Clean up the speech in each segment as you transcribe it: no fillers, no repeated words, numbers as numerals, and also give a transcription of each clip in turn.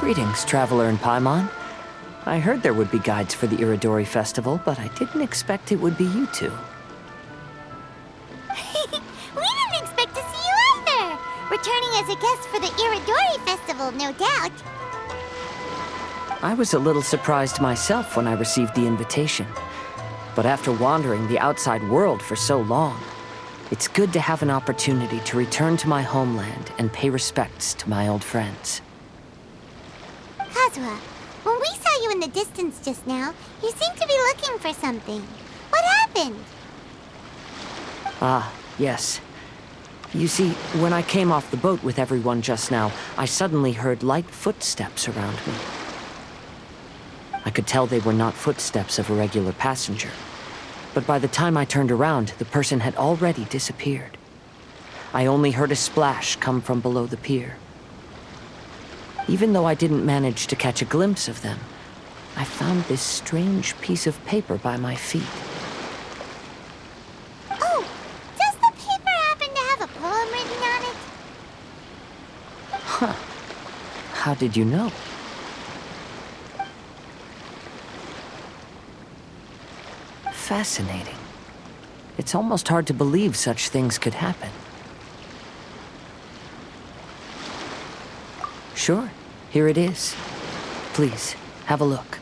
Greetings, Traveler in Paimon. I heard there would be guides for the Irodori Festival, but I didn't expect it would be you two. We didn't expect to see you either! Returning as a guest for the Irodori Festival, no doubt. I was a little surprised myself when I received the invitation. But after wandering the outside world for so long, it's good to have an opportunity to return to my homeland and pay respects to my old friends. Kazuha, when we saw you in the distance just now, you seemed to be looking for something. What happened? Ah, yes. You see, when I came off the boat with everyone just now, I suddenly heard light footsteps around me. I could tell they were not footsteps of a regular passenger. But by the time I turned around, the person had already disappeared. I only heard a splash come from below the pier. Even though I didn't manage to catch a glimpse of them, I found this strange piece of paper by my feet. Oh, does the paper happen to have a poem written on it? Huh. How did you know? Fascinating. It's almost hard to believe such things could happen. Sure, here it is. Please, have a look.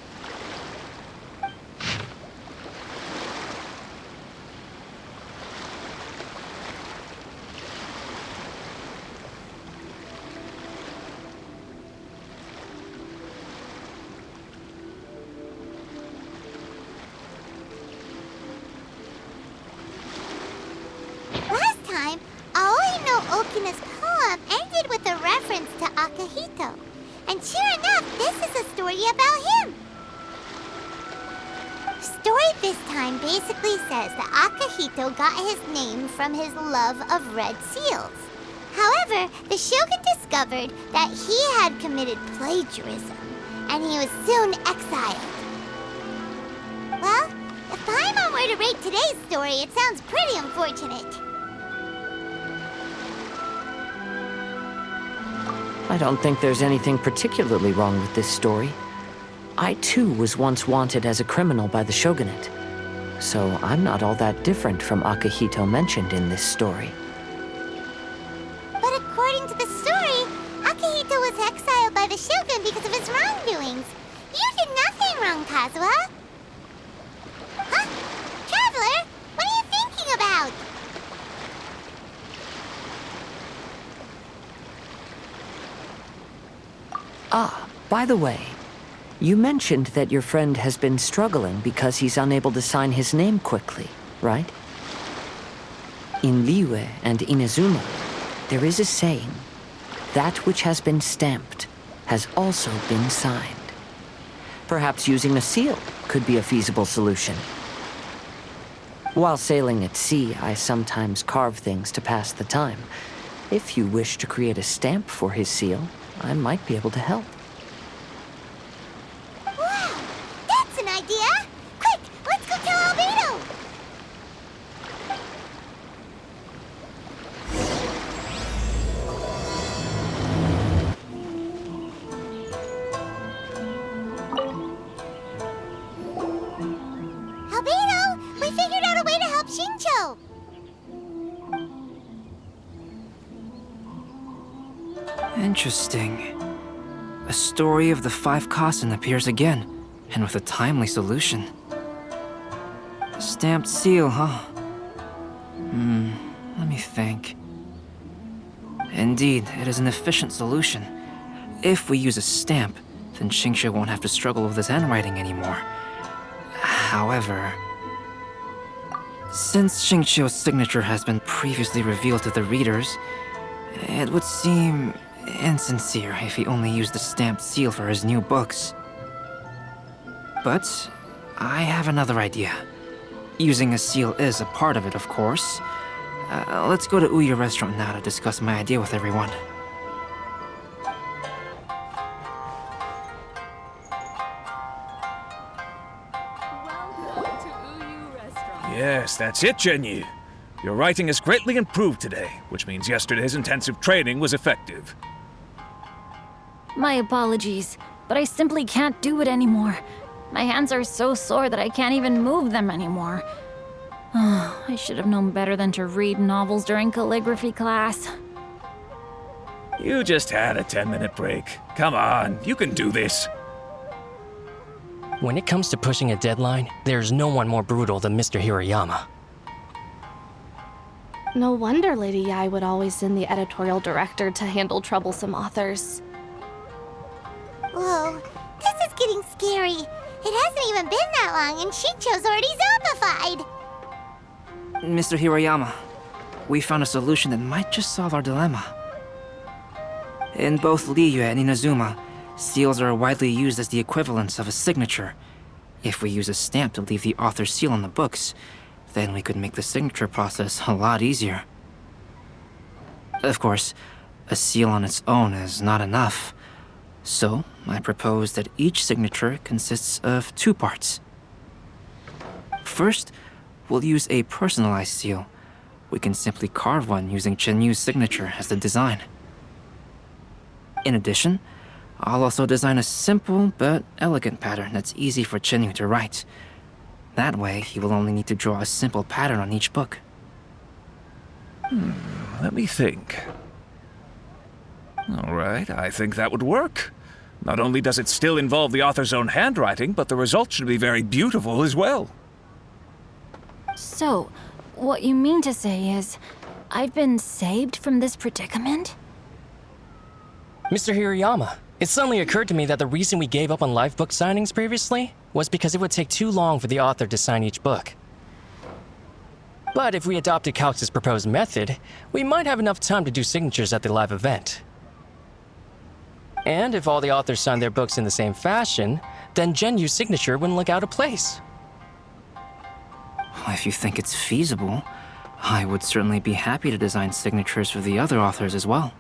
Last time, Aoi no Okina's poem ended with a reference to Akihito. And sure enough, this is a story about him. The story this time basically says that Akihito got his name from his love of red seals. However, the shogun discovered that he had committed plagiarism, and he was soon exiled. Well, if Paimon were to rate today's story, it sounds pretty unfortunate. I don't think there's anything particularly wrong with this story. I too was once wanted as a criminal by the shogunate, so I'm not all that different from Akihito mentioned in this story. But according to the story, Akihito was exiled by the shogun because of his wrongdoings. You did nothing wrong, Kazuha. Huh? Traveler, what are you thinking about? Ah, by the way, you mentioned that your friend has been struggling because he's unable to sign his name quickly, right? In Liyue and Inazuma, there is a saying, that which has been stamped has also been signed. Perhaps using a seal could be a feasible solution. While sailing at sea, I sometimes carve things to pass the time. If you wish to create a stamp for his seal, I might be able to help. Wow, that's an idea! Quick, let's go tell Albedo! Albedo, we figured out a way to help Shincho! Interesting. A story of the 5 Kasen appears again, and with a timely solution. A stamped seal, huh? Let me think. Indeed, it is an efficient solution. If we use a stamp, then Xingqiu won't have to struggle with his handwriting anymore. However, since Xingqiu's signature has been previously revealed to the readers, it would seem insincere if he only used the stamped seal for his new books. But I have another idea. Using a seal is a part of it, of course. Let's go to Ouya restaurant now to discuss my idea with everyone. Welcome to Ouya restaurant. Yes, that's it, Genyu. Your writing has greatly improved today, which means yesterday's intensive training was effective. My apologies, but I simply can't do it anymore. My hands are so sore that I can't even move them anymore. I should have known better than to read novels during calligraphy class. You just had a 10-minute break. Come on, you can do this. When it comes to pushing a deadline, there's no one more brutal than Mr. Hirayama. No wonder Lady Yai would always send the editorial director to handle troublesome authors. Whoa, this is getting scary. It hasn't even been that long and Shincho's already zombified. Mr. Hirayama, we found a solution that might just solve our dilemma. In both Liyue and Inazuma, seals are widely used as the equivalents of a signature. If we use a stamp to leave the author's seal on the books, then we could make the signature process a lot easier. Of course, a seal on its own is not enough. So, I propose that each signature consists of 2 parts. First, we'll use a personalized seal. We can simply carve one using Chenyu's signature as the design. In addition, I'll also design a simple but elegant pattern that's easy for Chenyu to write. That way, he will only need to draw a simple pattern on each book. Let me think. All right, I think that would work. Not only does it still involve the author's own handwriting, but the result should be very beautiful as well. So, what you mean to say is, I've been saved from this predicament? Mr. Hirayama, it suddenly occurred to me that the reason we gave up on live book signings previously was because it would take too long for the author to sign each book. But if we adopted Calx's proposed method, we might have enough time to do signatures at the live event. And if all the authors signed their books in the same fashion, then Genyu's signature wouldn't look out of place. If you think it's feasible, I would certainly be happy to design signatures for the other authors as well.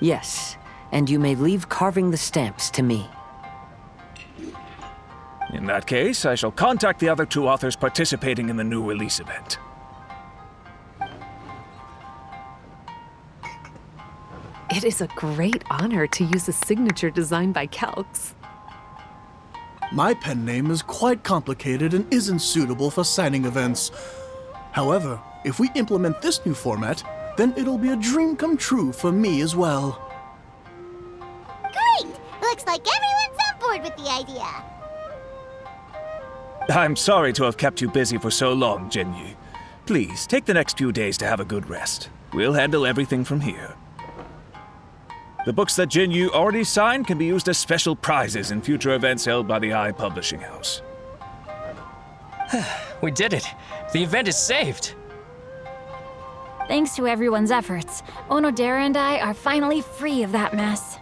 Yes, and you may leave carving the stamps to me. In that case, I shall contact the other 2 authors participating in the new release event. It is a great honor to use a signature designed by Calx. My pen name is quite complicated and isn't suitable for signing events. However, if we implement this new format, then it'll be a dream come true for me as well. Great! Looks like everyone's on board with the idea. I'm sorry to have kept you busy for so long, Genyu. Please, take the next few days to have a good rest. We'll handle everything from here. The books that Genyu already signed can be used as special prizes in future events held by the I Publishing House. We did it! The event is saved! Thanks to everyone's efforts, Onodera and I are finally free of that mess.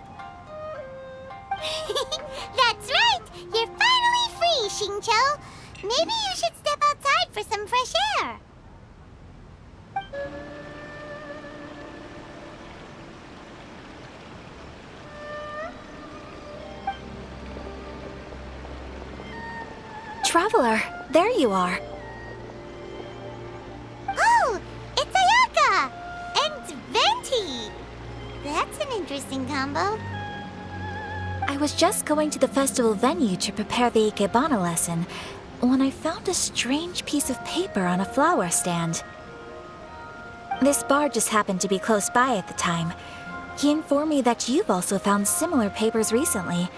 That's right! You're finally free, Shincho! Maybe you should step outside for some fresh air. Traveler, there you are. Oh, it's Ayaka! And Venti! That's an interesting combo. I was just going to the festival venue to prepare the Ikebana lesson when I found a strange piece of paper on a flower stand. This bard just happened to be close by at the time. He informed me that you've also found similar papers recently.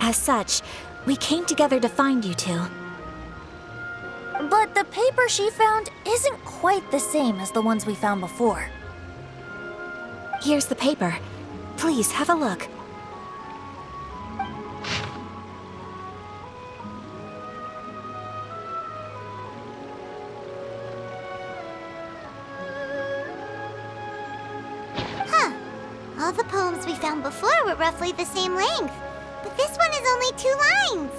As such, we came together to find you two. But the paper she found isn't quite the same as the ones we found before. Here's the paper. Please have a look. All the poems we found before were roughly the same length, but this one is only 2 lines.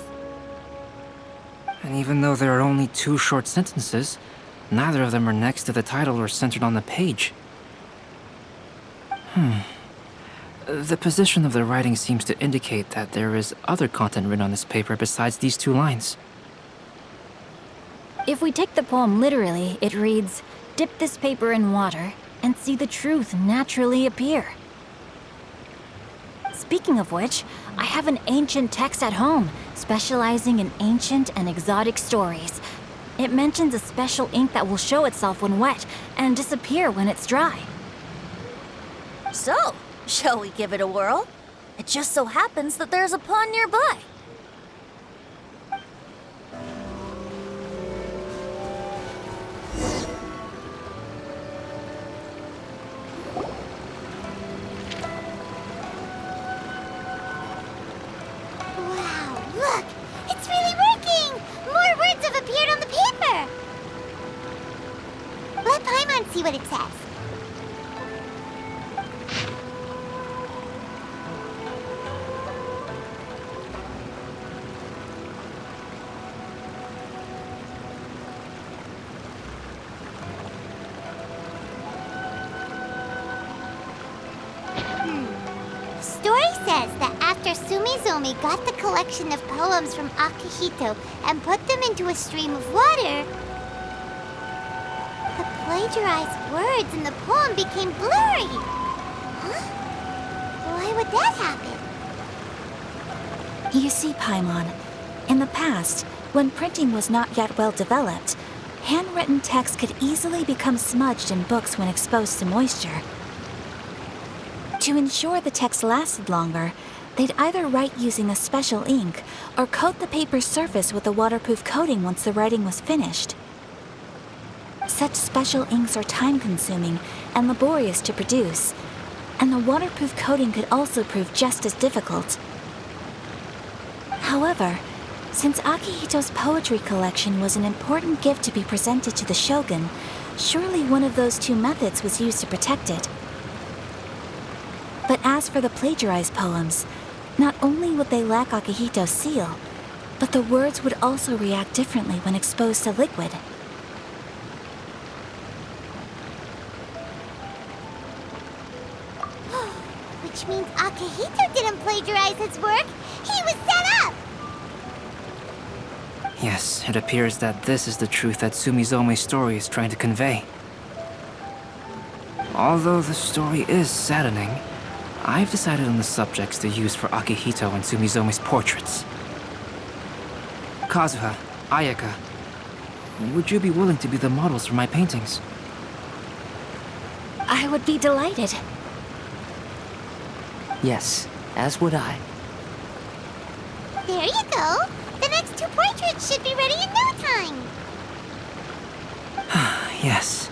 And even though there are only 2 short sentences, neither of them are next to the title or centered on the page. The position of the writing seems to indicate that there is other content written on this paper besides these 2 lines. If we take the poem literally, it reads, "Dip this paper in water and see the truth naturally appear." Speaking of which, I have an ancient text at home, specializing in ancient and exotic stories. It mentions a special ink that will show itself when wet and disappear when it's dry. So, shall we give it a whirl? It just so happens that there's a pond nearby. Wow, look! It's really working! More words have appeared on the paper! Let Paimon see what it says. Story says that after Sumizomi got the collection of poems from Akihito and put them into a stream of water, the plagiarized words in the poem became blurry. Huh? Why would that happen? You see, Paimon, in the past, when printing was not yet well developed, handwritten text could easily become smudged in books when exposed to moisture. To ensure the text lasted longer, they'd either write using a special ink or coat the paper's surface with a waterproof coating once the writing was finished. Such special inks are time-consuming and laborious to produce, and the waterproof coating could also prove just as difficult. However, since Akihito's poetry collection was an important gift to be presented to the shogun, surely one of those two methods was used to protect it. But as for the plagiarized poems, not only would they lack Akihito's seal, but the words would also react differently when exposed to liquid. Which means Akihito didn't plagiarize his work. He was set up! Yes, it appears that this is the truth that Sumizome's story is trying to convey. Although the story is saddening, I've decided on the subjects to use for Akihito and Sumizome's portraits. Kazuha, Ayaka, would you be willing to be the models for my paintings? I would be delighted. Yes, as would I. There you go! The next two portraits should be ready in no time! Yes.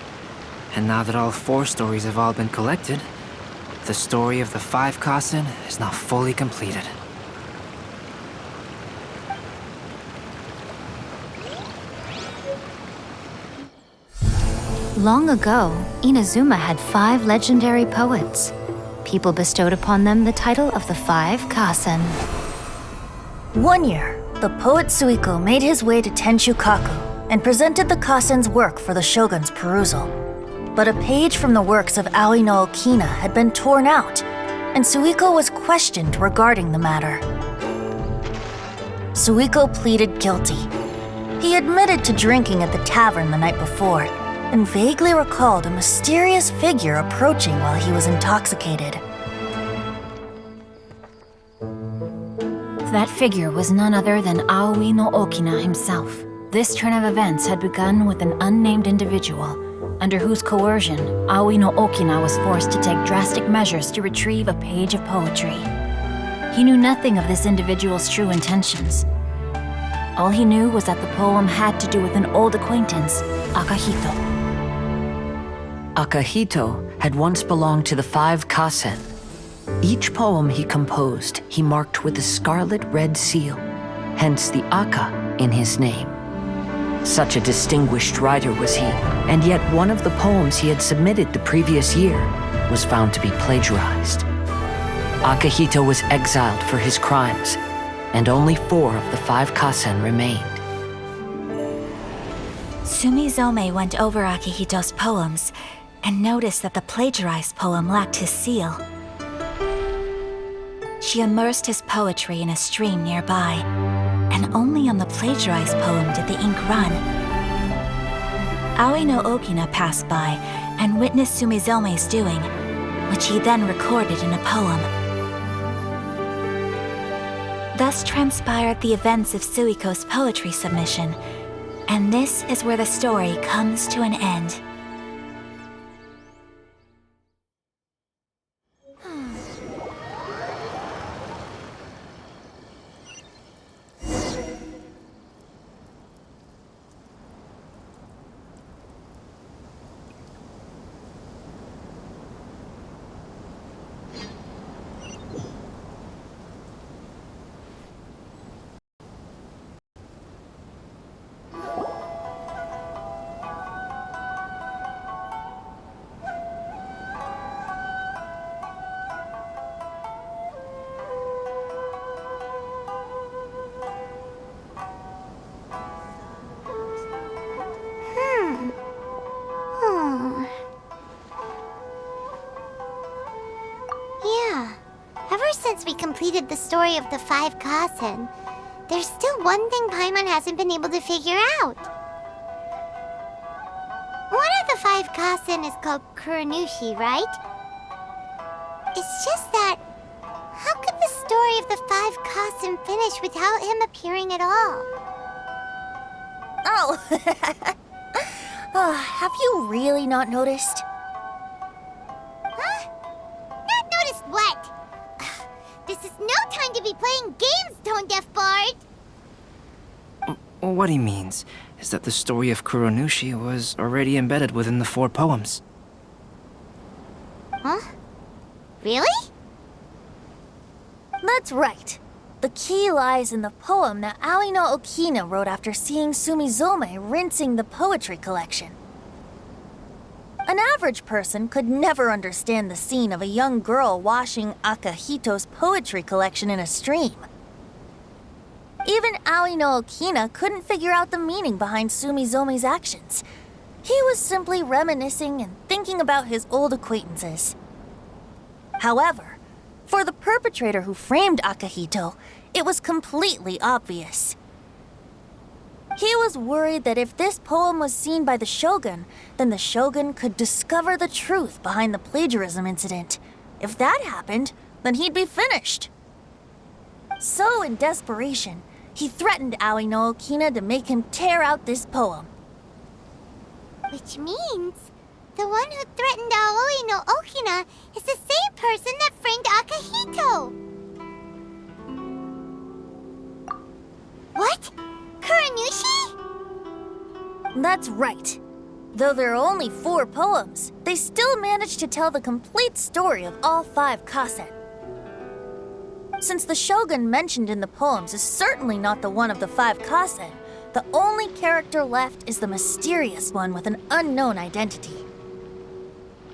And now that all 4 stories have all been collected, the story of the 5 Kasen is now fully completed. Long ago, Inazuma had 5 legendary poets. People bestowed upon them the title of the 5 Kasen. One year, the poet Suiko made his way to Tenshukaku and presented the Kasen's work for the shogun's perusal. But a page from the works of Aoi no Okina had been torn out, and Suiko was questioned regarding the matter. Suiko pleaded guilty. He admitted to drinking at the tavern the night before, and vaguely recalled a mysterious figure approaching while he was intoxicated. That figure was none other than Aoi no Okina himself. This turn of events had begun with an unnamed individual, under whose coercion, Aoi no Okina was forced to take drastic measures to retrieve a page of poetry. He knew nothing of this individual's true intentions. All he knew was that the poem had to do with an old acquaintance, Akihito. Akihito had once belonged to the 5 Kasen. Each poem he composed, he marked with a scarlet red seal, hence the Aka in his name. Such a distinguished writer was he, and yet one of the poems he had submitted the previous year was found to be plagiarized. Akihito was exiled for his crimes, and only 4 of the 5 Kasen remained. Sumizome went over Akihito's poems and noticed that the plagiarized poem lacked his seal. She immersed his poetry in a stream nearby, and only on the plagiarized poem did the ink run. Aoi no Okina passed by and witnessed Sumizome's doing, which he then recorded in a poem. Thus transpired the events of Suiko's poetry submission, and this is where the story comes to an end. Yeah. Ever since we completed the story of the 5 Kasen, there's still one thing Paimon hasn't been able to figure out. One of the 5 Kasen is called Kuranushi, right? It's just that, how could the story of the 5 Kasen finish without him appearing at all? Oh! Have you really not noticed? Huh? Not noticed what? This is no time to be playing games, Tone Deaf Bard! What he means is that the story of Kuranushi was already embedded within the 4 poems. Huh? Really? That's right. The key lies in the poem that Aoi no Okina wrote after seeing Sumizome rinsing the poetry collection. An average person could never understand the scene of a young girl washing Akahito's poetry collection in a stream. Even Aoi no Okina couldn't figure out the meaning behind Sumizome's actions. He was simply reminiscing and thinking about his old acquaintances. However, for the perpetrator who framed Akahito, it was completely obvious. He was worried that if this poem was seen by the Shogun, then the Shogun could discover the truth behind the plagiarism incident. If that happened, then he'd be finished. So, in desperation, he threatened Aoi no Okina to make him tear out this poem. Which means the one who threatened Aoi no Okina is the same person that framed Akahito! What? Kuranushi? That's right. Though there are only 4 poems, they still managed to tell the complete story of all 5 Kasen. Since the Shogun mentioned in the poems is certainly not the one of the 5 Kasen, the only character left is the mysterious one with an unknown identity.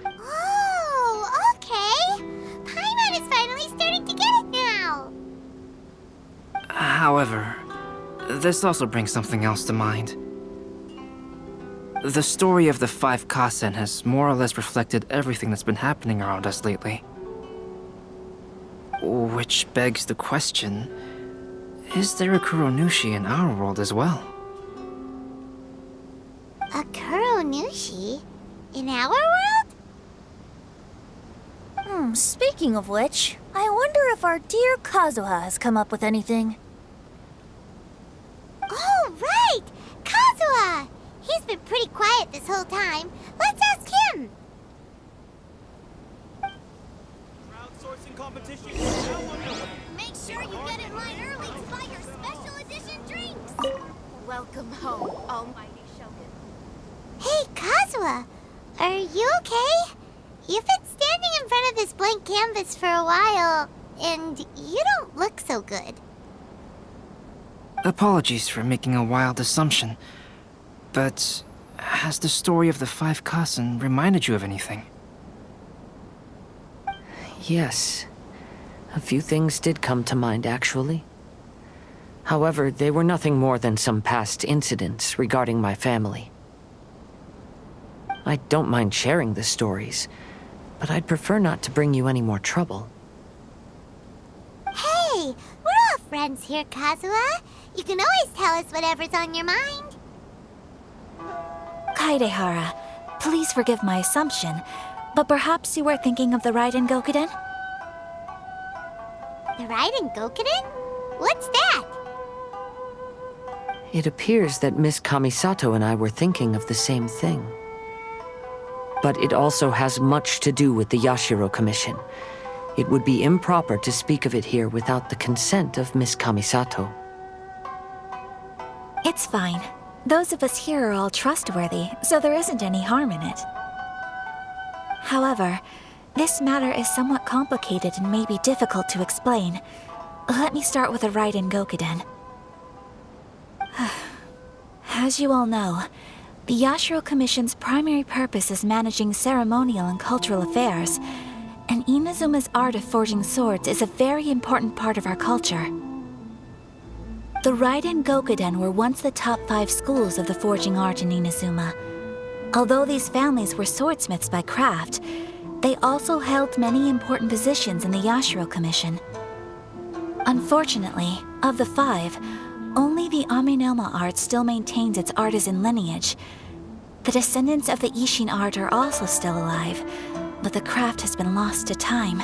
Oh, okay. Paimon is finally starting to get it now. However, this also brings something else to mind. The story of the 5 Kasen has more or less reflected everything that's been happening around us lately. Which begs the question, is there a Kuranushi in our world as well? A Kuranushi? In our world? Speaking of which, I wonder if our dear Kazuha has come up with anything. Oh, right! Kazuha! He's been pretty quiet this whole time. Let's ask him! Crowdsourcing competition is now underway. Make sure you get in line early to buy your special edition drinks! Welcome home, almighty Shogun. Hey, Kazuha! Are you okay? You've been standing in front of this blank canvas for a while, and you don't look so good. Apologies for making a wild assumption, but has the story of the 5 Kasen reminded you of anything? Yes. A few things did come to mind, actually. However, they were nothing more than some past incidents regarding my family. I don't mind sharing the stories, but I'd prefer not to bring you any more trouble. Hey, we're all friends here, Kazuha. You can always tell us whatever's on your mind. Kaedehara, please forgive my assumption, but perhaps you were thinking of the Raiden Gokuden? The Raiden Gokuden? What's that? It appears that Miss Kamisato and I were thinking of the same thing. But it also has much to do with the Yashiro Commission. It would be improper to speak of it here without the consent of Miss Kamisato. It's fine. Those of us here are all trustworthy, so there isn't any harm in it. However, this matter is somewhat complicated and may be difficult to explain. Let me start with the Raiden Gokuden. As you all know, the Yashiro Commission's primary purpose is managing ceremonial and cultural affairs, and Inazuma's art of forging swords is a very important part of our culture. The Raiden Gokuden were once the top 5 schools of the forging art in Inazuma. Although these families were swordsmiths by craft, they also held many important positions in the Yashiro Commission. Unfortunately, of the 5, only the Aminoma art still maintains its artisan lineage. The descendants of the Ishin art are also still alive, but the craft has been lost to time.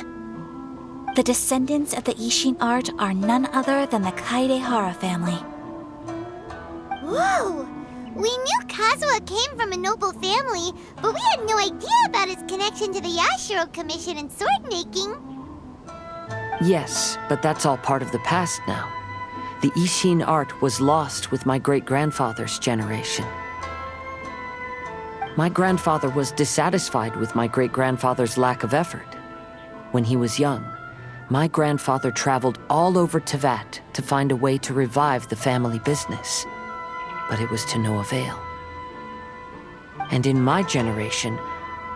The descendants of the Ishin art are none other than the Kaedehara family. Whoa! We knew Kazuha came from a noble family, but we had no idea about his connection to the Yashiro Commission and sword making. Yes, but that's all part of the past now. The Ishin art was lost with my great-grandfather's generation. My grandfather was dissatisfied with my great-grandfather's lack of effort. When he was young, my grandfather traveled all over Tevat to find a way to revive the family business. But it was to no avail. And in my generation,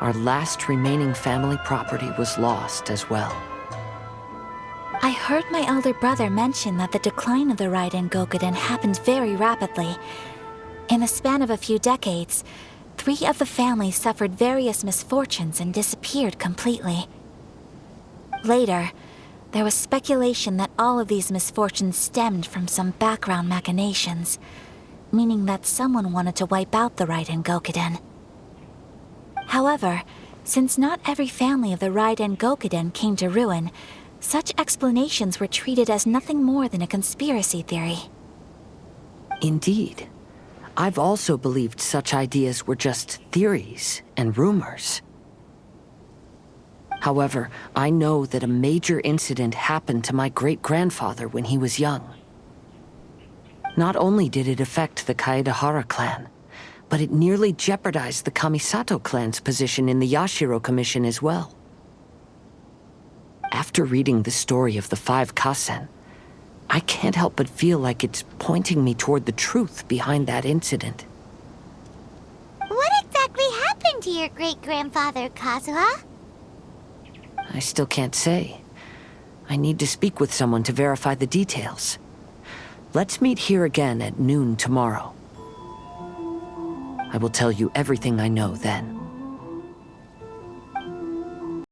our last remaining family property was lost as well. I heard my elder brother mention that the decline of the Raiden Gokuden happened very rapidly. In the span of a few decades, 3 of the families suffered various misfortunes and disappeared completely. Later, there was speculation that all of these misfortunes stemmed from some background machinations, meaning that someone wanted to wipe out the Raiden Gokuden. However, since not every family of the Raiden Gokuden came to ruin, such explanations were treated as nothing more than a conspiracy theory. Indeed. I've also believed such ideas were just theories and rumors. However, I know that a major incident happened to my great-grandfather when he was young. Not only did it affect the Kaedehara clan, but it nearly jeopardized the Kamisato clan's position in the Yashiro Commission as well. After reading the story of the 5 Kasen, I can't help but feel like it's pointing me toward the truth behind that incident. What exactly happened to your great-grandfather, Kazuha? I still can't say. I need to speak with someone to verify the details. Let's meet here again at noon tomorrow. I will tell you everything I know then.